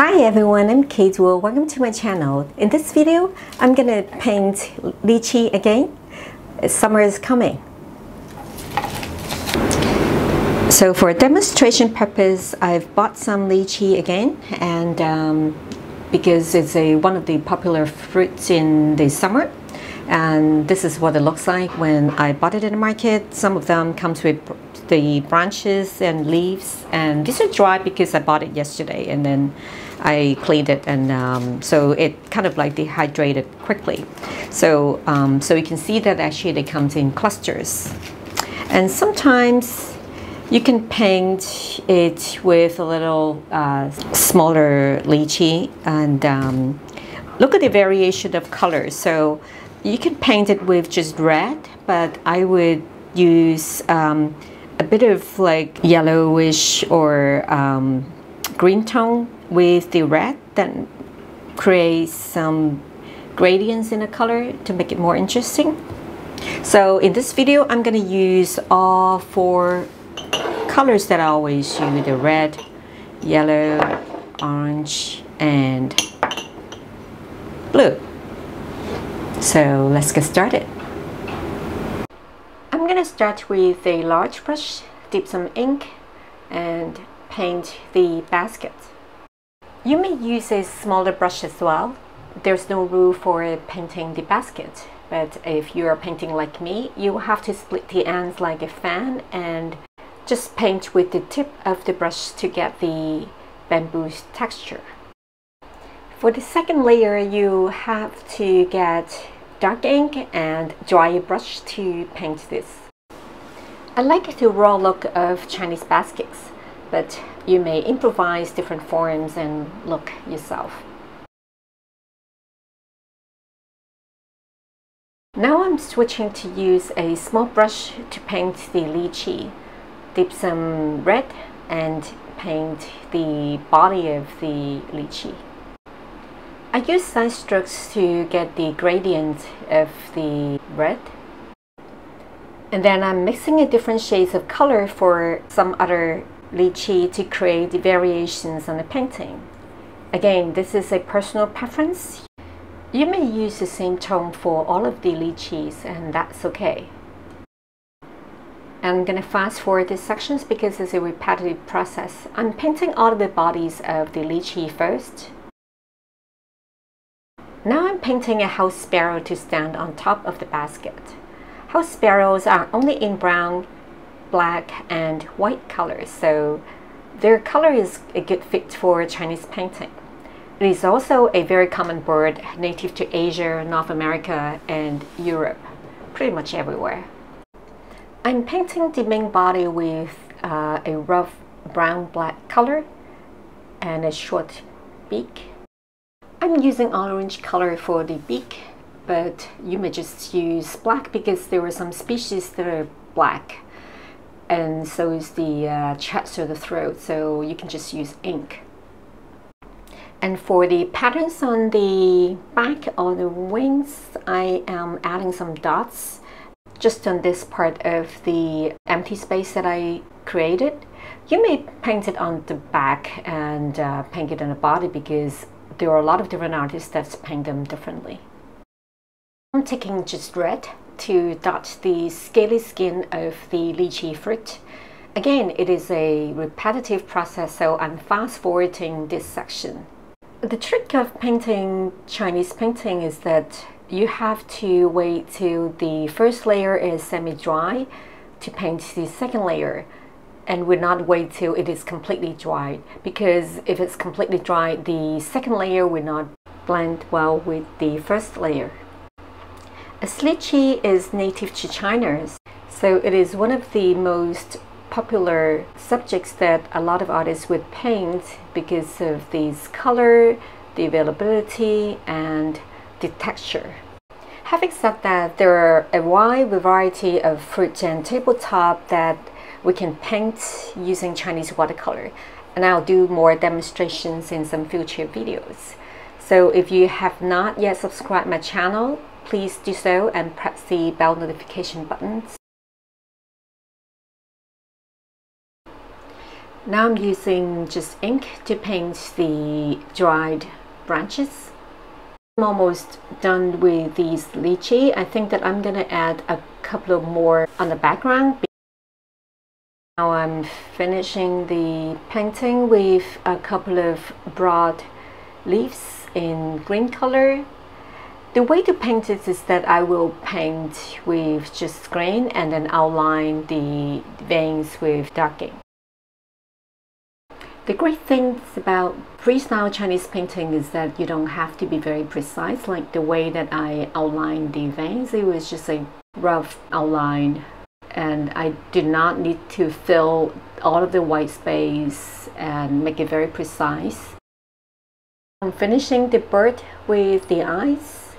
Hi everyone, I'm Kate Wu. Welcome to my channel. In this video, I'm gonna paint lychee again. Summer is coming. So for demonstration purpose, I've bought some lychee again, and because it's one of the popular fruits in the summer, and this is what it looks like when I bought it in the market. Some of them comes with the branches and leaves, and these are dry because I bought it yesterday and then I cleaned it, and so it kind of like dehydrated quickly. So so you can see that actually it comes in clusters, and sometimes you can paint it with a little smaller lychee, and look at the variation of colors. So you can paint it with just red, but I would use a bit of like yellowish or green tone with the red, then create some gradients in the color to make it more interesting. So in this video, I'm going to use all four colors that I always use: the red, yellow, orange, and blue. So let's get started. I'm going to start with a large brush, dip some ink, and paint the basket. You may use a smaller brush as well. There's no rule for painting the basket, but if you are painting like me, you will have to split the ends like a fan and just paint with the tip of the brush to get the bamboo texture. For the second layer, you have to get dark ink and dry a brush to paint this. I like the raw look of Chinese baskets, but you may improvise different forms and look yourself. Now I'm switching to use a small brush to paint the lychee. Dip some red and paint the body of the lychee. I use side strokes to get the gradient of the red. And then I'm mixing in different shades of color for some other lychee to create the variations on the painting. Again, this is a personal preference. You may use the same tone for all of the lychees, and that's okay. I'm going to fast forward these sections because it's a repetitive process. I'm painting all of the bodies of the lychee first. Now I'm painting a house sparrow to stand on top of the basket. House sparrows are only in brown, black, and white colors, so their color is a good fit for Chinese painting. It is also a very common bird native to Asia, North America, and Europe, pretty much everywhere. I'm painting the main body with a rough brown-black color and a short beak. I'm using orange color for the beak, but you may just use black because there are some species that are black, and so is the chest or the throat, so you can just use ink. And for the patterns on the back or the wings, I am adding some dots just on this part of the empty space that I created. You may paint it on the back and paint it on the body because there are a lot of different artists that paint them differently. I'm taking just red to dot the scaly skin of the lychee fruit. Again, it is a repetitive process, so I'm fast forwarding this section. The trick of painting Chinese painting is that you have to wait till the first layer is semi-dry to paint the second layer, and would not wait till it is completely dry, because if it's completely dry, the second layer will not blend well with the first layer. As lychee is native to China, so it is one of the most popular subjects that a lot of artists would paint because of this color, the availability, and the texture. Having said that, there are a wide variety of fruit and tabletop that we can paint using Chinese watercolor, and I'll do more demonstrations in some future videos. So if you have not yet subscribed my channel, please do so and press the bell notification buttons. Now I'm using just ink to paint the dried branches. I'm almost done with these lychee. I think that I'm gonna add a couple of more on the background. Now I'm finishing the painting with a couple of broad leaves in green color. The way to paint it is that I will paint with just green and then outline the veins with dark ink. The great thing about freestyle Chinese painting is that you don't have to be very precise, like the way that I outlined the veins. It was just a rough outline, and I did not need to fill all of the white space and make it very precise. I'm finishing the bird with the eyes.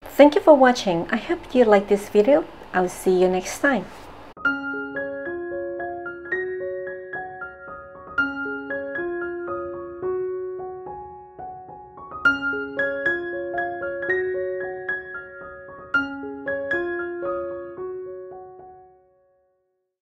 Thank you for watching. I hope you like this video. I'll see you next time.